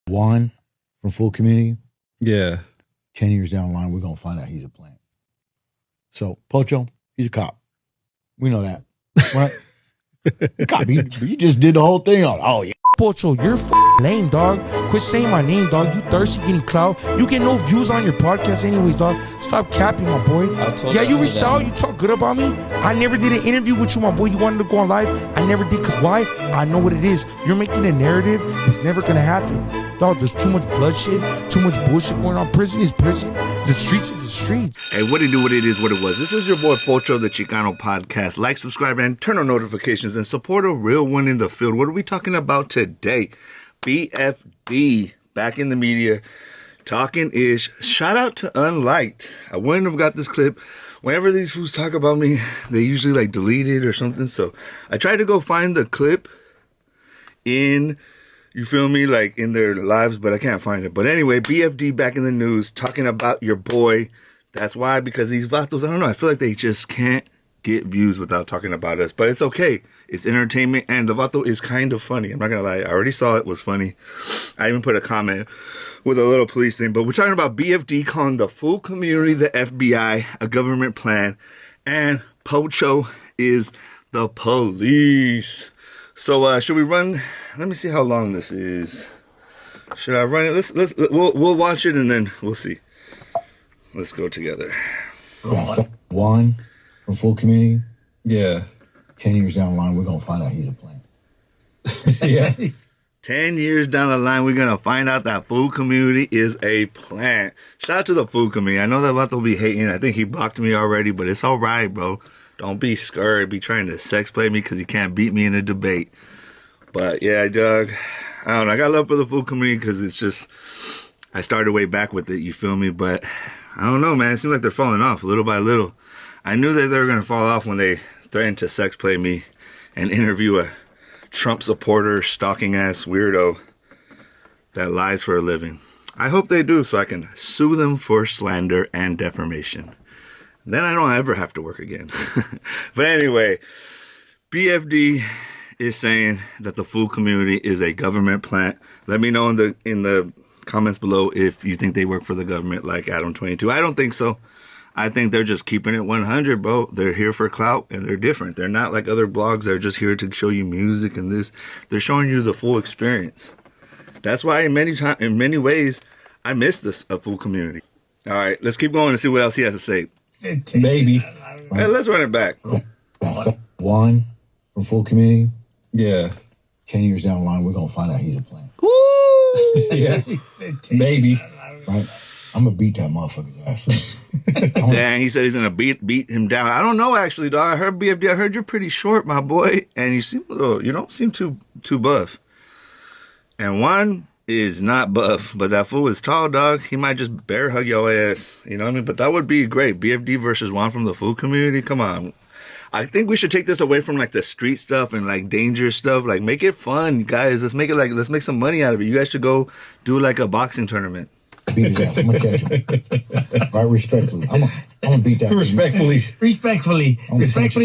Juan from Full Community. Yeah. 10 years down the line, we're going to find out he's a plant. So, Pocho, he's a cop. We know that. Right? Cop, you just did the whole thing. Oh, yeah. Pocho, you're lame, dog. Quit saying my name, dog. You thirsty getting clout. You get no views on your podcast anyways, dog. Stop capping, my boy. Yeah, you reached out. You talk good about me. I never did an interview with you, my boy. You wanted to go on live. I never did. Because why? I know what it is. You're making a narrative that's never going to happen. Dog, there's too much bloodshed, too much bullshit going on. Prison is prison. The streets is the streets. Hey, what it do, what it is, what it was. This is your boy Pocho, the Chicano Podcast. Like, subscribe, and turn on notifications and support a real one in the field. What are we talking about today? BFD, back in the media, talking ish. Shout out to Unliked. I wouldn't have got this clip. Whenever these fools talk about me, they usually like delete it or something. So I tried to go find the clip in, you feel me, like in their lives, but I can't find it. But anyway, BFD back in the news talking about your boy. That's why, because these vatos, I don't know, I feel like they just can't get views without talking about us. But it's okay. It's entertainment, and the vato is kind of funny. I'm not going to lie. I already saw it was funny. I even put a comment with a little police thing. But we're talking about BFD calling the full community, the FBI, a government plan. And Pocho is the police. So should we run? Let me see how long this is. Should I run it? We'll watch it and then we'll see. Let's go together. Juan from Full Community. Yeah. 10 years down the line, we're going to find out he's a plant. Yeah. 10 years down the line, we're going to find out that Full Community is a plant. Shout out to the Full Community. I know that vato be hating. I think he blocked me already, but it's all right, bro. Don't be scared. Be trying to sex play me because he can't beat me in a debate. But yeah, Doug, I don't know. I got love for the Full Community because it's just, I started way back with it, you feel me? But I don't know, man. It seems like they're falling off little by little. I knew that they were going to fall off when they threatened to sex play me and interview a Trump supporter, stalking ass weirdo that lies for a living. I hope they do so I can sue them for slander and defamation. Then I don't ever have to work again. But anyway, BFD is saying that the Full Community is a government plant. Let me know in the comments below if you think they work for the government like Adam22. I don't think so. I think they're just keeping it 100, bro. They're here for clout, and they're different. They're not like other blogs. They're just here to show you music and this. They're showing you the full experience. That's why in many ways, I miss a Full Community. All right, let's keep going and see what else he has to say. Maybe. Hey, let's run it back. Juan from Full Community. Yeah. 10 years down the line, we're going to find out he's a plant. Woo! Yeah. Maybe. Right? I'm going to beat that motherfucker's ass. Dang, he said he's gonna beat him down. I don't know, actually, dog. I heard BFD. I heard you're pretty short, my boy, and you don't seem too buff. And Juan is not buff, but that fool is tall, dog. He might just bear hug your ass. You know what I mean? But that would be great. BFD versus Juan from the Full Community. Come on. I think we should take this away from like the street stuff and like dangerous stuff. Like, make it fun, guys. Let's make some money out of it. You guys should go do like a boxing tournament. Beat his ass. I'm gonna catch him. Right, respectfully. I'm gonna beat that. Respectfully,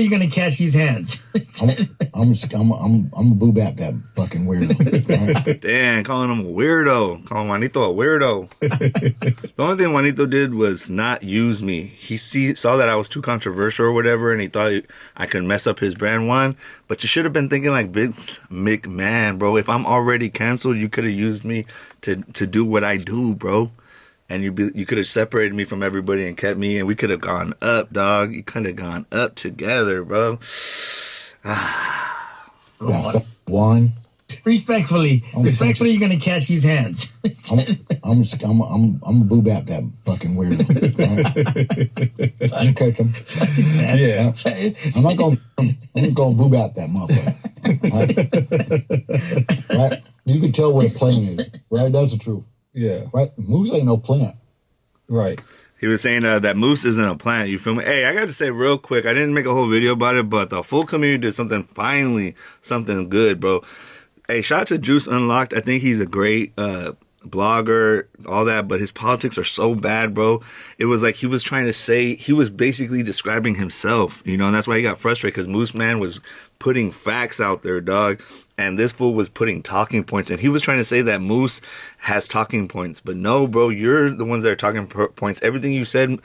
you're gonna catch these hands. I'm gonna boo back that fucking weirdo. Right? Damn, calling him a weirdo. Calling Juanito a weirdo. The only thing Juanito did was not use me. He saw that I was too controversial or whatever, and he thought I could mess up his brand one. But you should have been thinking like Vince McMahon, bro. If I'm already canceled, you could have used me to do what I do, bro. And you could have separated me from everybody and kept me, and we could have gone up, dog. You could have gone up together, bro. Juan. Respectfully, you're gonna catch these hands. I'm gonna boo back that fucking weirdo. Right? I'm gonna catch him. Yeah. I'm gonna boo back that motherfucker. Right? You can tell where the plane is. Right? That's the truth. Yeah. Right? Moose ain't no plant. Right. He was saying that Moose isn't a plant. You feel me? Hey, I got to say real quick, I didn't make a whole video about it, but the Full Community did something good, bro. Hey, shout out to Juice Unlocked. I think he's a great blogger, all that, but his politics are so bad, bro. It was like he was trying to say, he was basically describing himself, you know, and that's why he got frustrated, because Moose Man was putting facts out there, dog, and this fool was putting talking points, and he was trying to say that Moose has talking points, but no, bro, you're the ones that are talking points. Everything you said,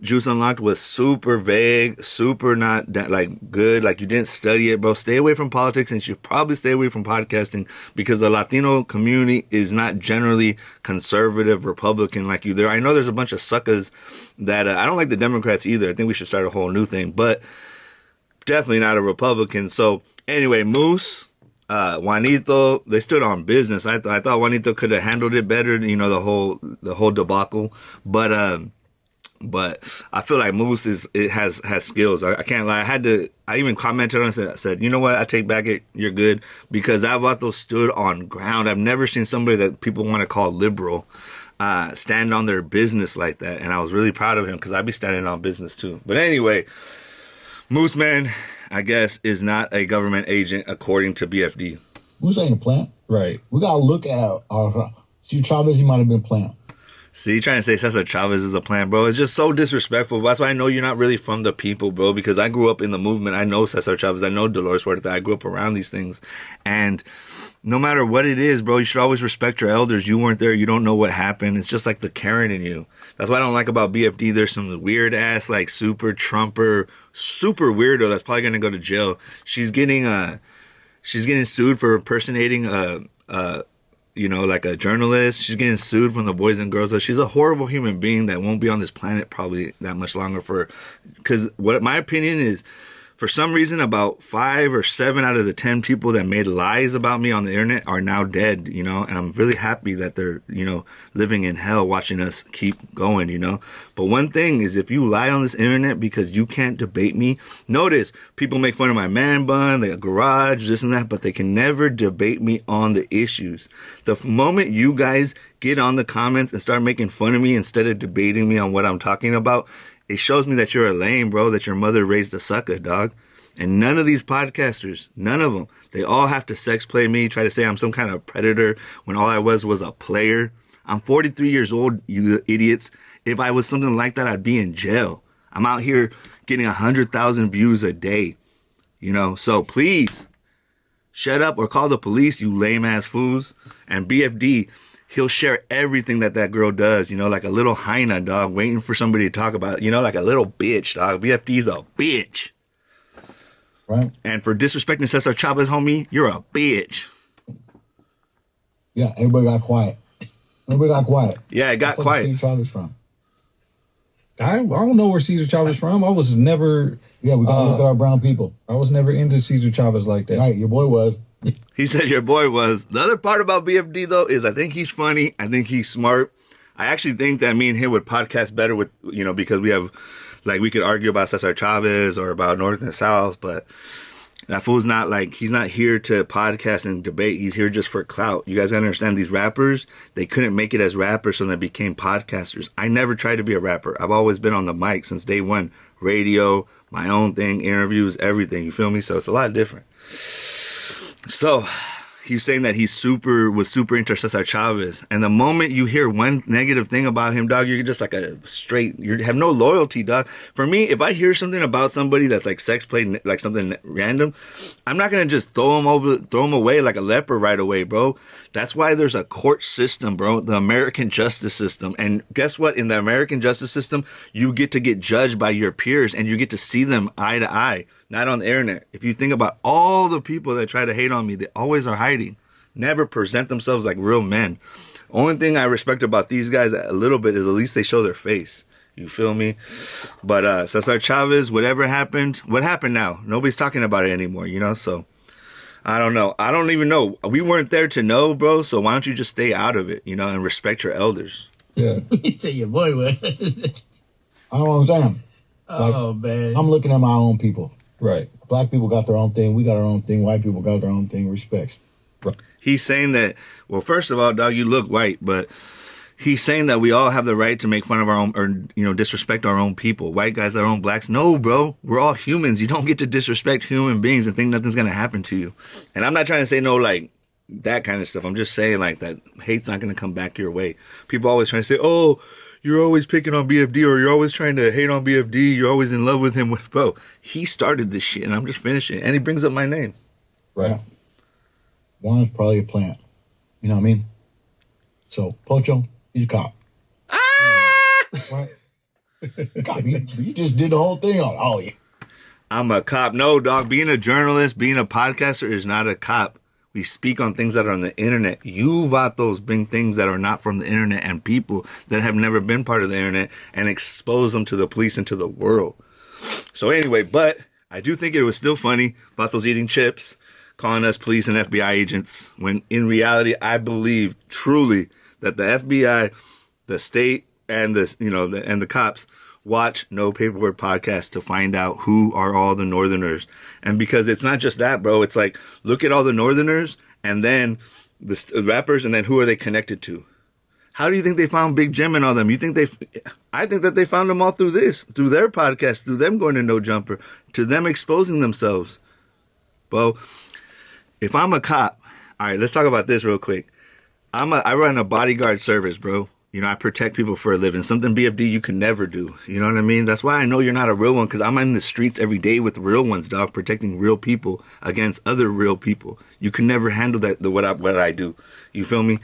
Juice Unlocked was super vague, super not like good. Like, you didn't study it, bro. Stay away from politics, and you should probably stay away from podcasting, because the Latino community is not generally conservative, Republican like you. I know there's a bunch of suckers that I don't like the Democrats either. I think we should start a whole new thing, but definitely not a Republican. So anyway, Moose, Juanito, they stood on business. I thought Juanito could have handled it better, you know, the whole debacle, but I feel like Moose has skills. I can't lie. I even commented on it. I said, you know what? I take back it. You're good, because that vato stood on ground. I've never seen somebody that people want to call liberal stand on their business like that. And I was really proud of him, because I'd be standing on business too. But anyway, Moose Man, I guess, is not a government agent according to BFD. Moose ain't a plant. Right. We got to look at see, Chavez, he might have been a plant. See, trying to say Cesar Chavez is a plant, bro. It's just so disrespectful. That's why I know you're not really from the people, bro, because I grew up in the movement. I know Cesar Chavez. I know Dolores Huerta. I grew up around these things. And no matter what it is, bro, you should always respect your elders. You weren't there. You don't know what happened. It's just like the Karen in you. That's what I don't like about BFD. There's some weird ass, like, super Trumper, super weirdo that's probably going to go to jail. She's getting sued for impersonating like a journalist. She's getting sued from the Boys and Girls Club. She's a horrible human being that won't be on this planet probably that much longer, because what my opinion is, for some reason, about 5 or 7 out of the 10 people that made lies about me on the internet are now dead, you know, and I'm really happy that they're, you know, living in hell watching us keep going, you know. But one thing is, if you lie on this internet because you can't debate me, notice people make fun of my man bun, the garage, this and that, but they can never debate me on the issues. The moment you guys get on the comments and start making fun of me instead of debating me on what I'm talking about, it shows me that you're a lame, bro, that your mother raised a sucker, dog. And none of these podcasters, none of them, they all have to sex play me, try to say I'm some kind of predator when all I was a player. I'm 43 years old, you idiots. If I was something like that, I'd be in jail. I'm out here getting 100,000 views a day, you know. So please, shut up or call the police, you lame-ass fools. And BFD, he'll share everything that girl does, you know, like a little hyena, dog, waiting for somebody to talk about it, you know, like a little bitch, dog. BFD's a bitch. Right. And for disrespecting Cesar Chavez, homie, you're a bitch. Yeah, everybody got quiet. Yeah, it got quiet. Where's Chavez from? I don't know where Cesar Chavez from. I was never. Yeah, we got to look at our brown people. I was never into Cesar Chavez like that. Right, your boy was. He said your boy was. The other part about BFD, though, is I think he's funny. I think he's smart. I actually think that me and him would podcast better with, you know, because we have, like, we could argue about Cesar Chavez or about North and South, but that fool's not, like, he's not here to podcast and debate. He's here just for clout. You guys gotta understand, these rappers, they couldn't make it as rappers, so they became podcasters. I never tried to be a rapper. I've always been on the mic since day one. Radio, my own thing, interviews, everything. You feel me? So it's a lot different. So he's saying that he was super into Cesar Chavez. And the moment you hear one negative thing about him, dog, you're just like you have no loyalty, dog. For me, if I hear something about somebody that's like sex play, like something random, I'm not going to just throw him away like a leper right away, bro. That's why there's a court system, bro, the American justice system. And guess what? In the American justice system, you get to get judged by your peers and you get to see them eye to eye. Not on the internet. If you think about all the people that try to hate on me, they always are hiding. Never present themselves like real men. Only thing I respect about these guys a little bit is at least they show their face. You feel me? But Cesar Chavez, whatever happened, what happened now? Nobody's talking about it anymore, you know? So, I don't know. I don't even know. We weren't there to know, bro, so why don't you just stay out of it, you know, and respect your elders? Yeah. He said your boy was. I don't understand. Oh, man. I'm looking at my own people. Right. Black people got their own thing. We got our own thing. White people got their own thing. Respects. Right. He's saying that, well, first of all, dog, you look white, but he's saying that we all have the right to make fun of our own, or, you know, disrespect our own people. White guys, our own blacks. No, bro. We're all humans. You don't get to disrespect human beings and think nothing's going to happen to you. And I'm not trying to say no, like, that kind of stuff. I'm just saying, like, that hate's not going to come back your way. People always trying to say, oh, you're always picking on BFD, or you're always trying to hate on BFD. You're always in love with him. Bro, he started this shit, and I'm just finishing it. And he brings up my name. Right. Yeah. Juan is probably a plant. You know what I mean? So, Pocho, he's a cop. Right? Cop, you just did the whole thing on. Oh, yeah. I'm a cop. No, dog. Being a journalist, being a podcaster is not a cop. We speak on things that are on the internet. You, vatos, bring things that are not from the internet and people that have never been part of the internet and expose them to the police and to the world. So anyway, but I do think it was still funny, vatos eating chips, calling us police and FBI agents, when in reality, I believe truly that the FBI, the state, and the cops watch No Paperwork podcast to find out who are all the Northerners. And because it's not just that, bro. It's like, look at all the Northerners and then the rappers, and then who are they connected to? How do you think they found Big Jim and all them? I think that they found them all through their podcast, through them going to No Jumper, to them exposing themselves. Bro, if I'm a cop, all right, let's talk about this real quick. I run a bodyguard service, bro. You know, I protect people for a living. Something BFD you can never do. You know what I mean? That's why I know you're not a real one, because I'm in the streets every day with real ones, dog, protecting real people against other real people. You can never handle that, what I do. You feel me?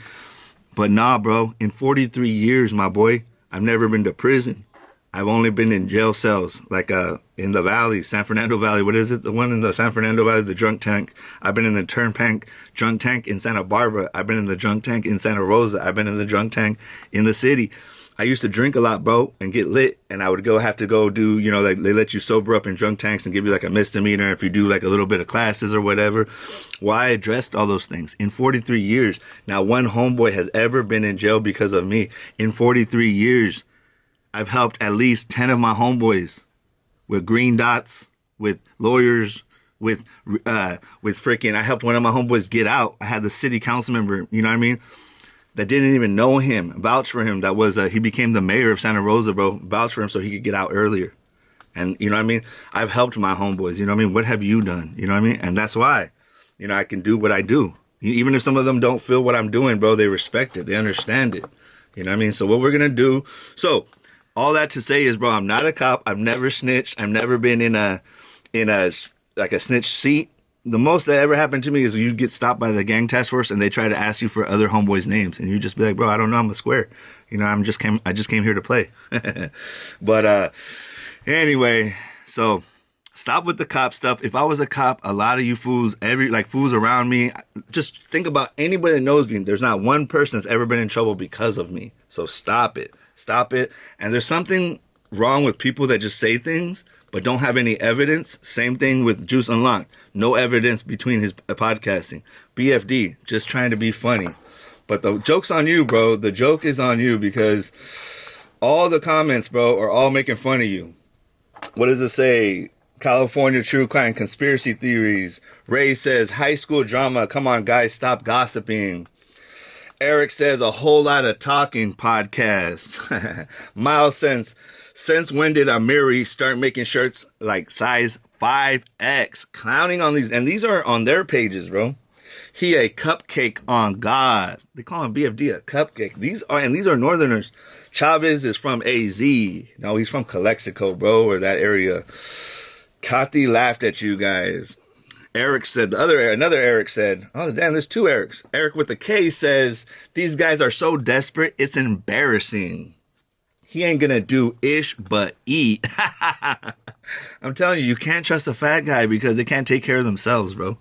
But nah, bro, in 43 years, my boy, I've never been to prison. I've only been in jail cells, like in the valley, San Fernando Valley. What is it? The one in the San Fernando Valley, the drunk tank. I've been in the turnpike drunk tank in Santa Barbara. I've been in the drunk tank in Santa Rosa. I've been in the drunk tank in the city. I used to drink a lot, bro, and get lit. And I would have to go do, you know, like they let you sober up in drunk tanks and give you like a misdemeanor if you do like a little bit of classes or whatever. Well, I addressed all those things in 43 years. Now, one homeboy has ever been in jail because of me. In 43 years, I've helped at least 10 of my homeboys with green dots, with lawyers, with freaking, I helped one of my homeboys get out. I had the city council member, you know what I mean, that didn't even know him, vouch for him. That was, he became the mayor of Santa Rosa, bro, vouch for him so he could get out earlier. And you know what I mean? I've helped my homeboys, you know what I mean? What have you done? You know what I mean? And that's why, you know, I can do what I do. Even if some of them don't feel what I'm doing, bro, they respect it. They understand it. You know what I mean? So what we're going to do, all that to say is, bro, I'm not a cop. I've never snitched. I've never been in a snitch seat. The most that ever happened to me is you get stopped by the gang task force and they try to ask you for other homeboys' names, and you just be like, bro, I don't know. I'm a square. You know, I just came here to play. But anyway, so stop with the cop stuff. If I was a cop, a lot of you fools, fools around me, just think about anybody that knows me. There's not one person that's ever been in trouble because of me. So stop it. Stop it. And there's something wrong with people that just say things but don't have any evidence. Same thing with Juice Unlocked. No evidence between his podcasting. BFD, just trying to be funny. But the joke's on you, bro. The joke is on you because all the comments, bro, are all making fun of you. What does it say? California true crime conspiracy theories. Ray says high school drama. Come on, guys, stop gossiping. Eric says a whole lot of talking podcast. Miles says, since when did Amiri start making shirts like size 5X? Clowning on these, and these are on their pages, bro. He a cupcake on God. They call him BFD a cupcake. These are Northerners. Chavez is from AZ. No, he's from Calexico, bro, or that area. Kathy laughed at you guys. Eric said, another Eric said, oh, damn, there's two Erics. Eric with the K says, these guys are so desperate, it's embarrassing. He ain't gonna do ish but eat. I'm telling you, you can't trust a fat guy because they can't take care of themselves, bro.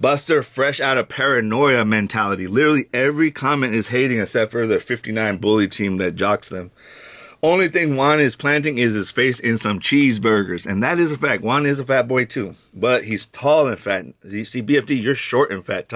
Buster, fresh out of paranoia mentality. Literally every comment is hating except for the 59 bully team that jocks them. Only thing Juan is planting is his face in some cheeseburgers. And that is a fact. Juan is a fat boy too. But he's tall and fat. You see, BFD, you're short and fat.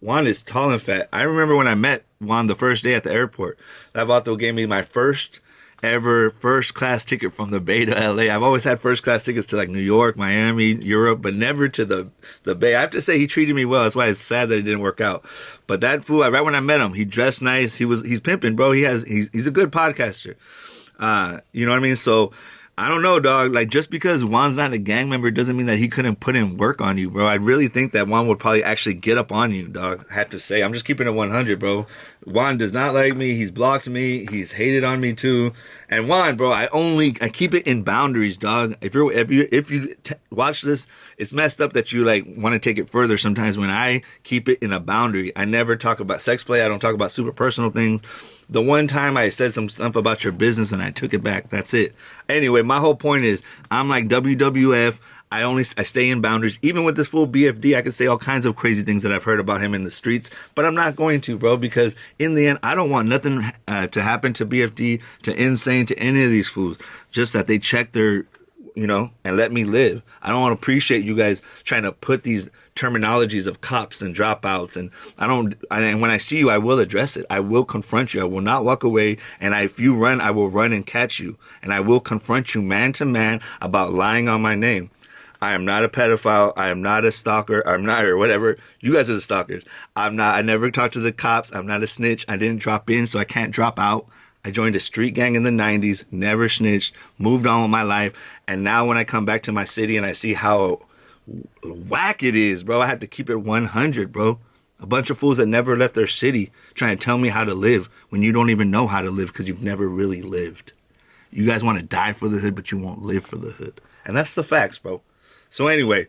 Juan is tall and fat. I remember when I met Juan the first day at the airport. That vato gave me my first ever first class ticket from the Bay to LA. I've always had first class tickets to like New York, Miami, Europe, but never to the Bay. I have to say he treated me well. That's why it's sad that it didn't work out. But that fool, right when I met him, he dressed nice. He's pimping, bro. He's a good podcaster. You know what I mean? So I don't know, dog. Like, just because Juan's not a gang member doesn't mean that he couldn't put in work on you, bro. I really think that Juan would probably actually get up on you, dog. I have to say. I'm just keeping it 100, bro. Juan does not like me. He's blocked me. He's hated on me, too. And Juan, bro, I keep it in boundaries, dog. If you watch this, it's messed up that you, like, want to take it further sometimes when I keep it in a boundary. I never talk about sex play. I don't talk about super personal things. The one time I said some stuff about your business and I took it back. That's it. Anyway, my whole point is I'm like WWF. I stay in boundaries. Even with this full BFD, I could say all kinds of crazy things that I've heard about him in the streets, but I'm not going to, bro, because in the end, I don't want nothing to happen to BFD, to Insane, to any of these fools. Just that they check their, and let me live. I don't want to appreciate you guys trying to put these terminologies of cops and dropouts, and and when I see you, I will address it. I will confront you. I will not walk away, and if you run, I will run and catch you, and I will confront you man to man about lying on my name. I am not a pedophile. I am not a stalker. I'm not, or whatever. You guys are the stalkers. I never talked to the cops. I'm not a snitch. I didn't drop in, so I can't drop out. I joined a street gang in the 90s, never snitched, moved on with my life, and now when I come back to my city and I see how whack it is, bro, I have to keep it 100, bro. A bunch of fools that never left their city trying to tell me how to live when you don't even know how to live because you've never really lived. You guys want to die for the hood, but you won't live for the hood. And that's the facts, bro. So anyway,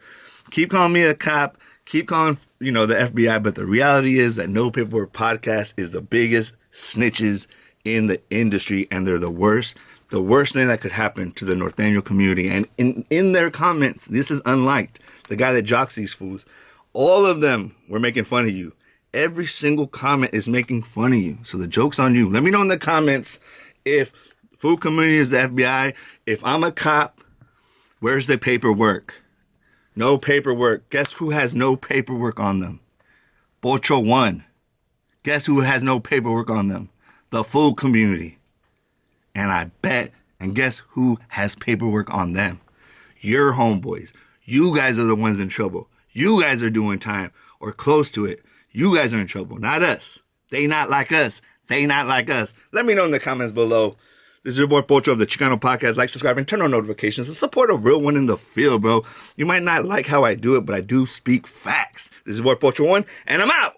keep calling me a cop, keep calling, the FBI, but the reality is that No Paperwork Podcast is the biggest snitches in the industry, and they're the worst thing that could happen to the Norteño community. And in their comments, this is unliked. The guy that jocks these fools, all of them were making fun of you. Every single comment is making fun of you. So the joke's on you. Let me know in the comments if food community is the FBI. If I'm a cop, where's the paperwork? No paperwork. Guess who has no paperwork on them? POCHO1. Guess who has no paperwork on them? The food community. And guess who has paperwork on them? Your homeboys. You guys are the ones in trouble. You guys are doing time or close to it. You guys are in trouble, not us. They not like us. They not like us. Let me know in the comments below. This is your boy Pocho of the Chicano Podcast. Like, subscribe, and turn on notifications and support a real one in the field, bro. You might not like how I do it, but I do speak facts. This is your boy Pocho1, and I'm out.